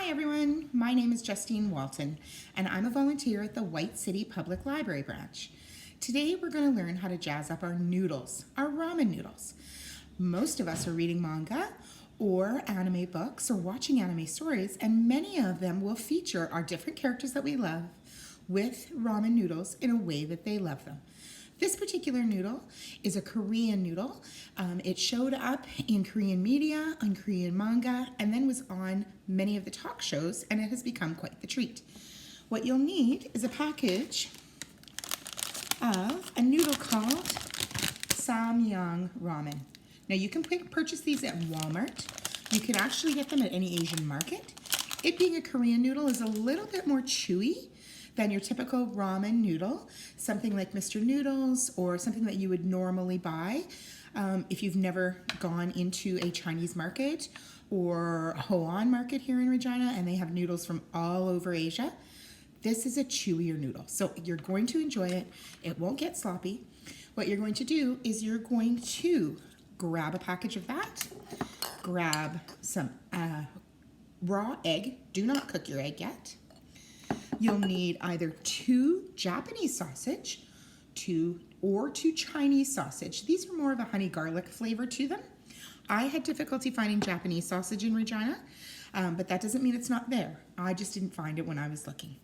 Hi everyone, my name is Justine Walton and I'm a volunteer at the White City Public Library branch. Today we're going to learn how to jazz up our noodles, our ramen noodles. Most of us are reading manga or anime books or watching anime stories, and many of them will feature our different characters that we love with ramen noodles in a way that they love them. This particular noodle is a Korean noodle. It showed up in Korean media, on Korean manga, and then was on many of the talk shows, and it has become quite the treat. What you'll need is a package of a noodle called Samyang Ramen. Now you can purchase these at Walmart. You can actually get them at any Asian market. It being a Korean noodle is a little bit more chewy than your typical ramen noodle, something like Mr. Noodles or something that you would normally buy if you've never gone into a Chinese market or Hoan market here in Regina, and they have noodles from all over Asia. This is a chewier noodle, so you're going to enjoy it. It won't get sloppy. What you're going to do is you're going to grab a package of that, grab some raw egg. Do not cook your egg yet. You'll need either 2 Japanese sausage or 2 Chinese sausage. These are more of a honey garlic flavor to them. I had difficulty finding Japanese sausage in Regina, but that doesn't mean it's not there. I just didn't find it when I was looking.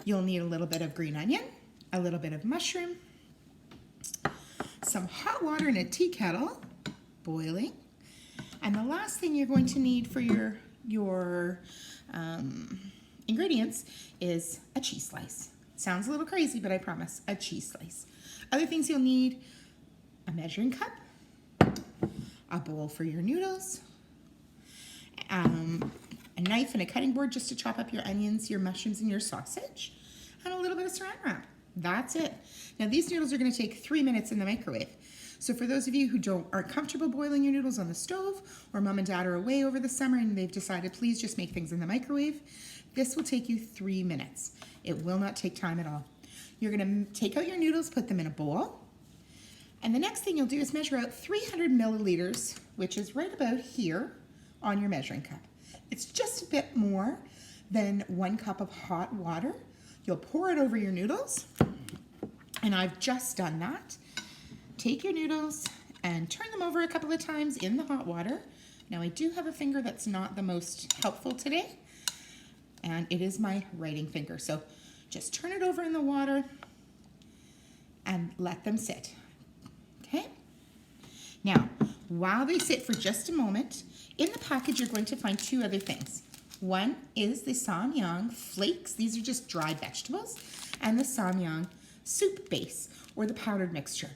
You'll need a little bit of green onion, a little bit of mushroom, some hot water in a tea kettle, boiling, and the last thing you're going to need for your ingredients is a cheese slice. Sounds a little crazy, but I promise, a cheese slice. Other things you'll need: a measuring cup, a bowl for your noodles, a knife and a cutting board just to chop up your onions, your mushrooms, and your sausage, and a little bit of saran wrap. That's it. Now these noodles are going to take 3 minutes in the microwave. So for those of you who aren't comfortable boiling your noodles on the stove, or mom and dad are away over the summer and they've decided please just make things in the microwave, this will take you 3 minutes. It will not take time at all. You're going to take out your noodles, put them in a bowl, and the next thing you'll do is measure out 300 milliliters, which is right about here on your measuring cup. It's just a bit more than 1 cup of hot water. You'll pour it over your noodles, and I've just done that. Take your noodles and turn them over a couple of times in the hot water. Now I do have a finger that's not the most helpful today, and it is my writing finger. So just turn it over in the water and let them sit. Okay? Now, while they sit for just a moment, in the package you're going to find 2 other things. One is the Samyang Flakes. These are just dried vegetables, and the Samyang soup base, or the powdered mixture.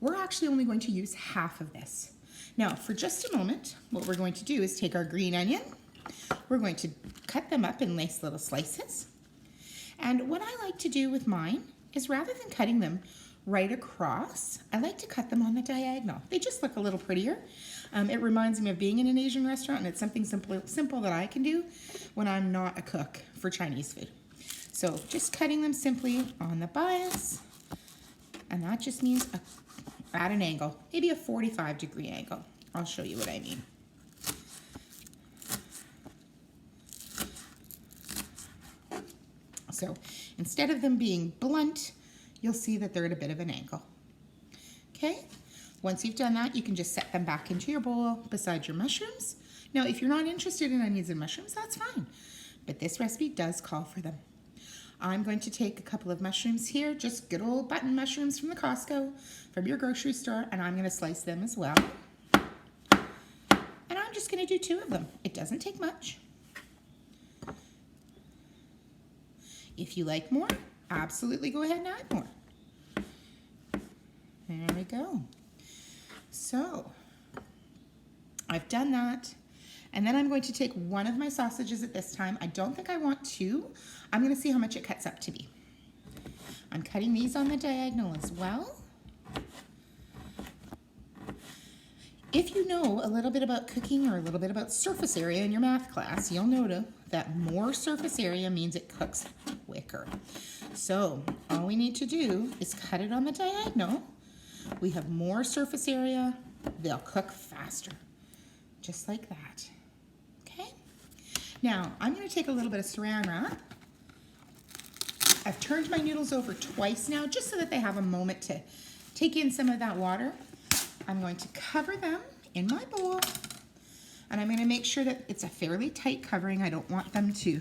We're actually only going to use half of this. Now, for just a moment, what we're going to do is take our green onion. We're going to cut them up in nice little slices. And what I like to do with mine is, rather than cutting them right across, I like to cut them on the diagonal. They just look a little prettier. It reminds me of being in an Asian restaurant, and it's something simple that I can do when I'm not a cook for Chinese food. So just cutting them simply on the bias, and that just means at an angle, maybe a 45-degree angle. I'll show you what I mean. So instead of them being blunt, you'll see that they're at a bit of an angle. Okay? Once you've done that, you can just set them back into your bowl beside your mushrooms. Now, if you're not interested in onions and mushrooms, that's fine. But this recipe does call for them. I'm going to take a couple of mushrooms here, just good old button mushrooms from the Costco, from your grocery store, and I'm going to slice them as well. And I'm just going to do 2 of them. It doesn't take much. If you like more, absolutely go ahead and add more. There we go. So, I've done that. And then I'm going to take 1 of my sausages at this time. I don't think I want 2. I'm going to see how much it cuts up to be. I'm cutting these on the diagonal as well. If you know a little bit about cooking or a little bit about surface area in your math class, you'll notice that more surface area means it cooks quicker. So all we need to do is cut it on the diagonal. We have more surface area. They'll cook faster, just like that. Okay? Now, I'm going to take a little bit of saran wrap. I've turned my noodles over twice now, just so that they have a moment to take in some of that water. I'm going to cover them in my bowl, and I'm going to make sure that it's a fairly tight covering. I don't want them to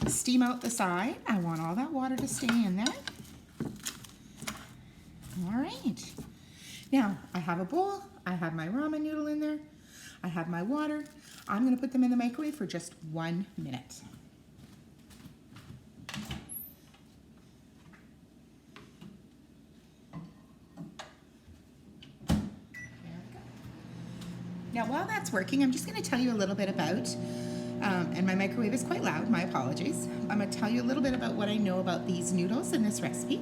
steam out the side. I want all that water to stay in there. All right. Now, I have a bowl. I have my ramen noodle in there. I have my water. I'm going to put them in the microwave for just 1 minute. Now, while that's working, I'm just going to tell you a little bit about, and my microwave is quite loud, my apologies. I'm going to tell you a little bit about what I know about these noodles and this recipe.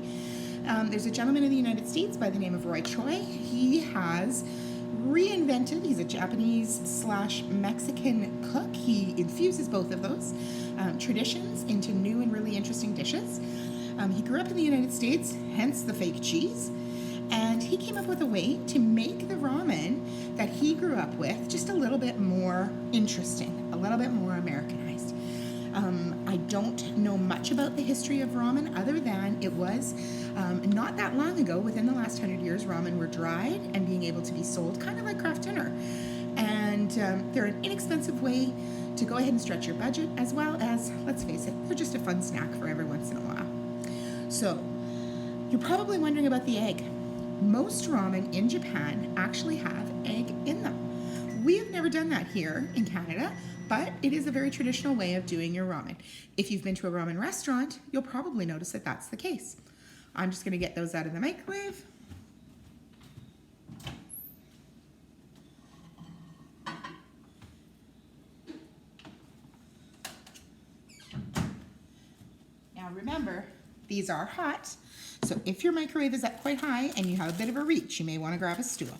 There's a gentleman in the United States by the name of Choi. He has reinvented, he's a Japanese/Mexican cook. He infuses both of those traditions into new and really interesting dishes. He grew up in the United States, hence the fake cheese. And he came up with a way to make the ramen that he grew up with just a little bit more interesting, a little bit more Americanized. I don't know much about the history of ramen other than it was not that long ago, within the last 100 years, ramen were dried and being able to be sold kind of like craft dinner. And they're an inexpensive way to go ahead and stretch your budget, as well as, let's face it, they're just a fun snack for every once in a while. So you're probably wondering about the egg. Most ramen in Japan actually have egg in them. We have never done that here in Canada, but it is a very traditional way of doing your ramen. If you've been to a ramen restaurant, you'll probably notice that that's the case. I'm just going to get those out of the microwave. Now remember, these are hot. So if your microwave is up quite high and you have a bit of a reach, you may want to grab a stool.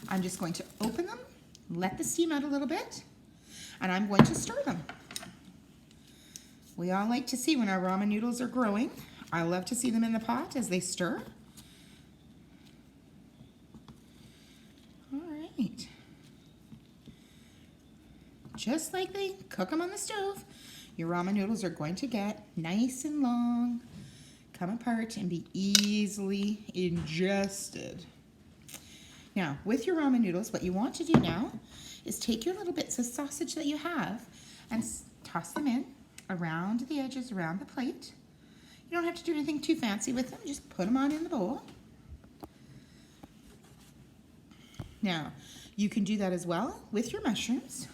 I'm just going to open them, let the steam out a little bit, and I'm going to stir them. We all like to see when our ramen noodles are growing. I love to see them in the pot as they stir. All right. Just like they cook them on the stove, your ramen noodles are going to get nice and long, come apart, and be easily ingested. Now, with your ramen noodles, what you want to do now is take your little bits of sausage that you have and toss them in around the edges, around the plate. You don't have to do anything too fancy with them, just put them on in the bowl. Now, you can do that as well with your mushrooms.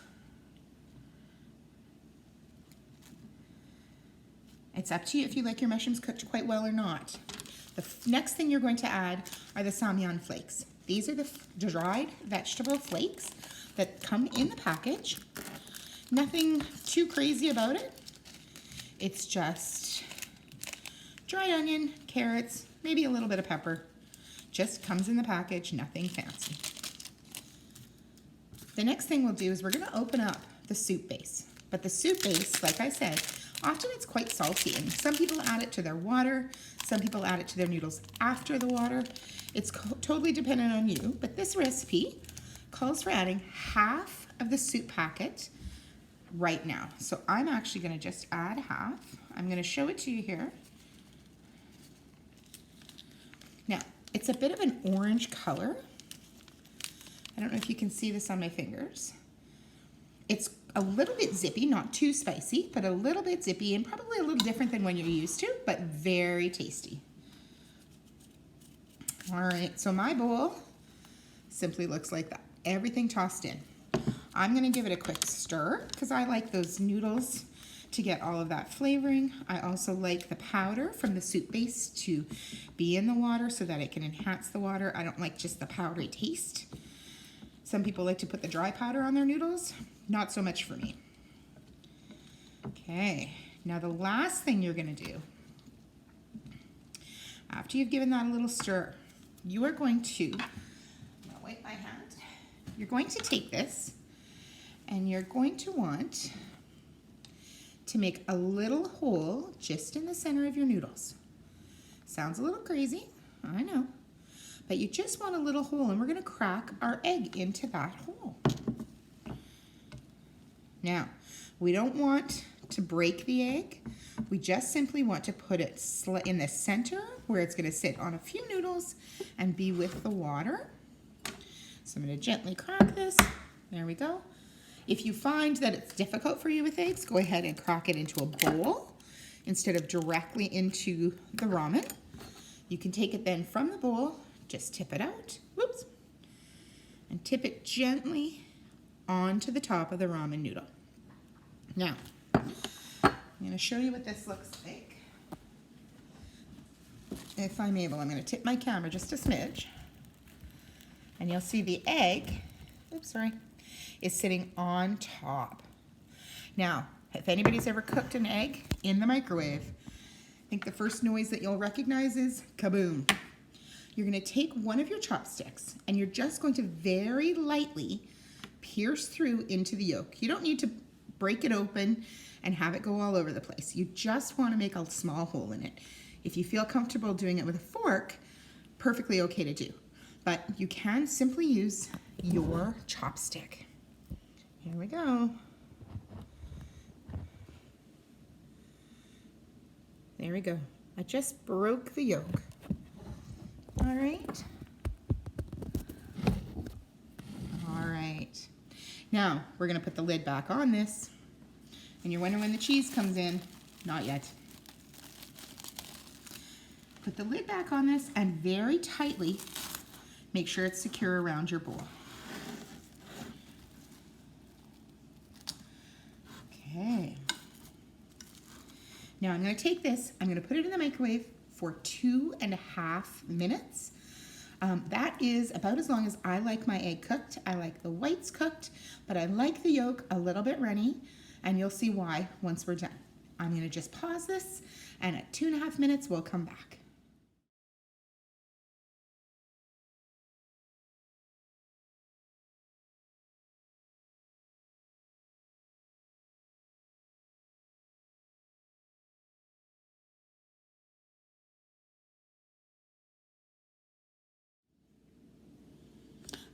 It's up to you if you like your mushrooms cooked quite well or not. The next thing you're going to add are the Samyang Flakes. These are the dried vegetable flakes that come in the package. Nothing too crazy about it. It's just dried onion, carrots, maybe a little bit of pepper. Just comes in the package, nothing fancy. The next thing we'll do is we're going to open up the soup base. But the soup base, like I said, often it's quite salty, and some people add it to their water, some people add it to their noodles after the water. It's totally dependent on you, but this recipe calls for adding half of the soup packet right now. So I'm actually going to just add half. I'm going to show it to you here. Now, it's a bit of an orange color. I don't know if you can see this on my fingers. It's a little bit zippy, not too spicy, but a little bit zippy and probably a little different than what you're used to, but very tasty. All right, so my bowl simply looks like that. Everything tossed in. I'm gonna give it a quick stir because I like those noodles to get all of that flavoring. I also like the powder from the soup base to be in the water so that it can enhance the water. I don't like just the powdery taste. Some people like to put the dry powder on their noodles. Not so much for me. Okay, now the last thing you're gonna do, after you've given that a little stir, you are going to, I'm gonna wipe my hand. You're going to take this and you're going to want to make a little hole just in the center of your noodles. Sounds a little crazy, I know, but you just want a little hole, and we're gonna crack our egg into that hole. Now, we don't want to break the egg. We just simply want to put it in the center where it's going to sit on a few noodles and be with the water. So I'm going to gently crack this. There we go. If you find that it's difficult for you with eggs, go ahead and crack it into a bowl instead of directly into the ramen. You can take it then from the bowl, just tip it out, whoops, and tip it gently onto the top of the ramen noodle. Now, I'm going to show you what this looks like. If I'm able, I'm going to tip my camera just a smidge. And you'll see the egg, oops, sorry, is sitting on top. Now, if anybody's ever cooked an egg in the microwave, I think the first noise that you'll recognize is kaboom. You're going to take one of your chopsticks and you're just going to very lightly pierce through into the yolk. You don't need to break it open and have it go all over the place. You just want to make a small hole in it. If you feel comfortable doing it with a fork, perfectly okay to do. But you can simply use your chopstick. Here we go. There we go. I just broke the yolk. All right. All right. Now, we're going to put the lid back on this. And you're wondering when the cheese comes in. Not yet. Put the lid back on this and very tightly make sure it's secure around your bowl. Okay. Now I'm going to take this, I'm going to put it in the microwave for 2.5 minutes. That is about as long as I like my egg cooked. I like the whites cooked, but I like the yolk a little bit runny, and you'll see why once we're done. I'm going to just pause this, and at 2.5 minutes, we'll come back.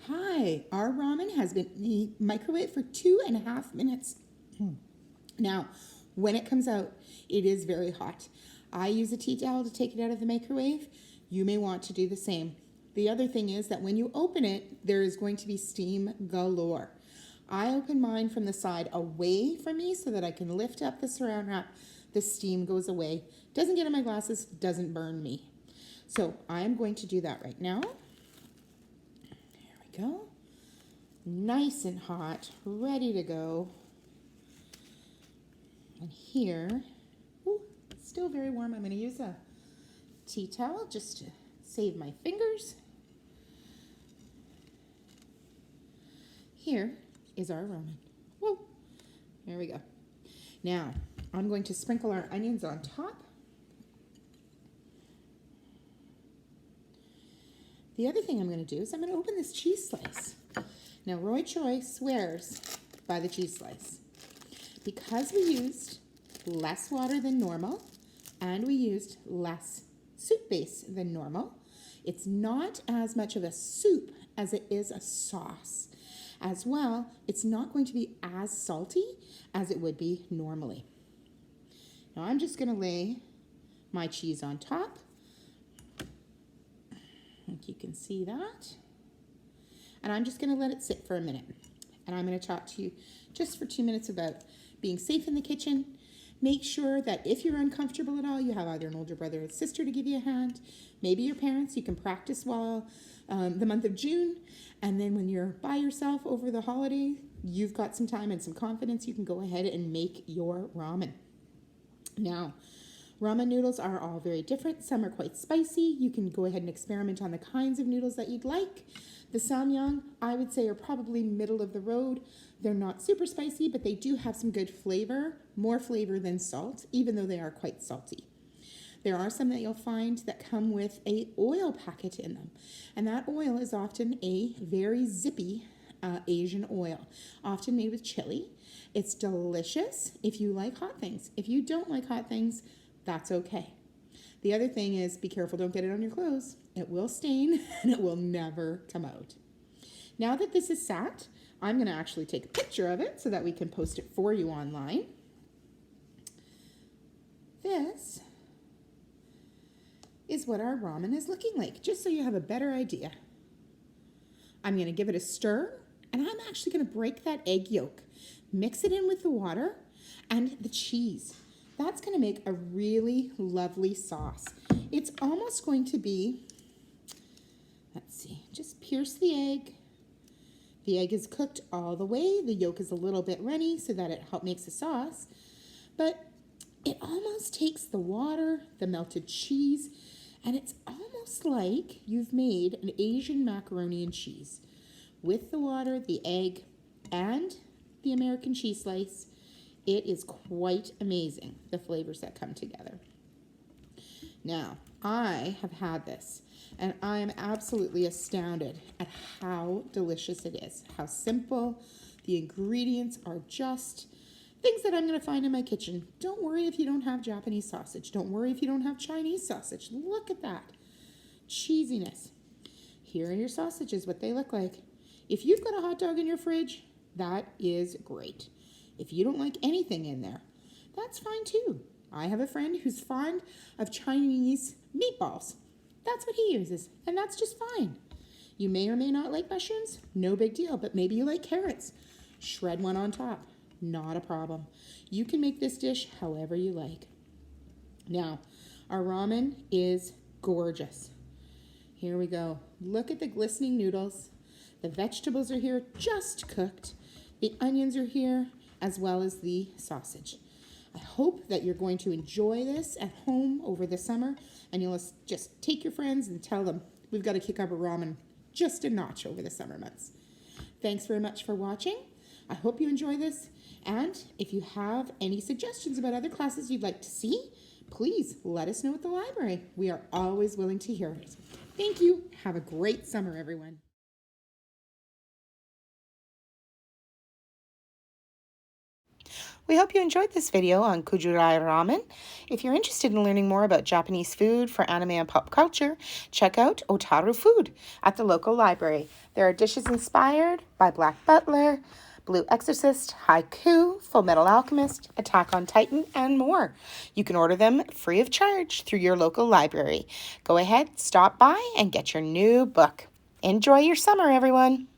Hi, our ramen has been in the microwave for 2.5 minutes. Now, when it comes out, it is very hot. I use a tea towel to take it out of the microwave. You may want to do the same. The other thing is that when you open it, there is going to be steam galore. I open mine from the side away from me so that I can lift up the saran wrap. The steam goes away. Doesn't get in my glasses, doesn't burn me. So I am going to do that right now. Go. Nice and hot, ready to go. And here, ooh, it's still very warm. I'm going to use a tea towel just to save my fingers. Here is our ramen. Whoa, there we go. Now, I'm going to sprinkle our onions on top. The other thing I'm going to do is I'm going to open this cheese slice. Now, Choi swears by the cheese slice. Because we used less water than normal and we used less soup base than normal, it's not as much of a soup as it is a sauce. As well, it's not going to be as salty as it would be normally. Now, I'm just going to lay my cheese on top. I think you can see that. And I'm just going to let it sit for a minute. And I'm going to talk to you just for 2 minutes about being safe in the kitchen. Make sure that if you're uncomfortable at all, you have either an older brother or sister to give you a hand. Maybe your parents. You can practice while the month of June. And then when you're by yourself over the holiday, you've got some time and some confidence. You can go ahead and make your ramen. Now, ramen noodles are all very different. Some are quite spicy. You can go ahead and experiment on the kinds of noodles that you'd like. The Samyang, I would say, are probably middle of the road. They're not super spicy, but they do have some good flavor, more flavor than salt, even though they are quite salty. There are some that you'll find that come with an oil packet in them, and that oil is often a very zippy Asian oil, often made with chili. It's delicious if you like hot things. If you don't like hot things, that's okay. The other thing is be careful, don't get it on your clothes. It will stain and it will never come out. Now that this is sat, I'm going to actually take a picture of it so that we can post it for you online. This is what our ramen is looking like, just so you have a better idea. I'm going to give it a stir, and I'm actually going to break that egg yolk, mix it in with the water and the cheese. That's going to make a really lovely sauce. It's almost going to be, let's see, just pierce the egg. The egg is cooked all the way. The yolk is a little bit runny so that it makes a sauce. But it almost takes the water, the melted cheese, and it's almost like you've made an Asian macaroni and cheese with the water, the egg, and the American cheese slice. It is quite amazing, the flavors that come together. Now, I have had this, and I am absolutely astounded at how delicious it is, how simple. The ingredients are just things that I'm going to find in my kitchen. Don't worry if you don't have Japanese sausage. Don't worry if you don't have Chinese sausage. Look at that cheesiness. Here are your sausages, what they look like. If you've got a hot dog in your fridge, that is great. If you don't like anything in there, that's fine too. I have a friend who's fond of Chinese meatballs. That's what he uses, and that's just fine. You may or may not like mushrooms, no big deal, but maybe you like carrots. Shred one on top, not a problem. You can make this dish however you like. Now, our ramen is gorgeous. Here we go. Look at the glistening noodles. The vegetables are here, just cooked. The onions are here, as well as the sausage. I hope that you're going to enjoy this at home over the summer, and you'll just take your friends and tell them we've got to kick up a ramen just a notch over the summer months. Thanks very much for watching. I hope you enjoy this, and if you have any suggestions about other classes you'd like to see, please let us know at the library. We are always willing to hear it. Thank you. Have a great summer, everyone. We hope you enjoyed this video on Kujirai Ramen. If you're interested in learning more about Japanese food for anime and pop culture, check out Otaru Food at the local library. There are dishes inspired by Black Butler, Blue Exorcist, Haiku, Full Metal Alchemist, Attack on Titan, and more. You can order them free of charge through your local library. Go ahead, stop by, and get your new book. Enjoy your summer, everyone.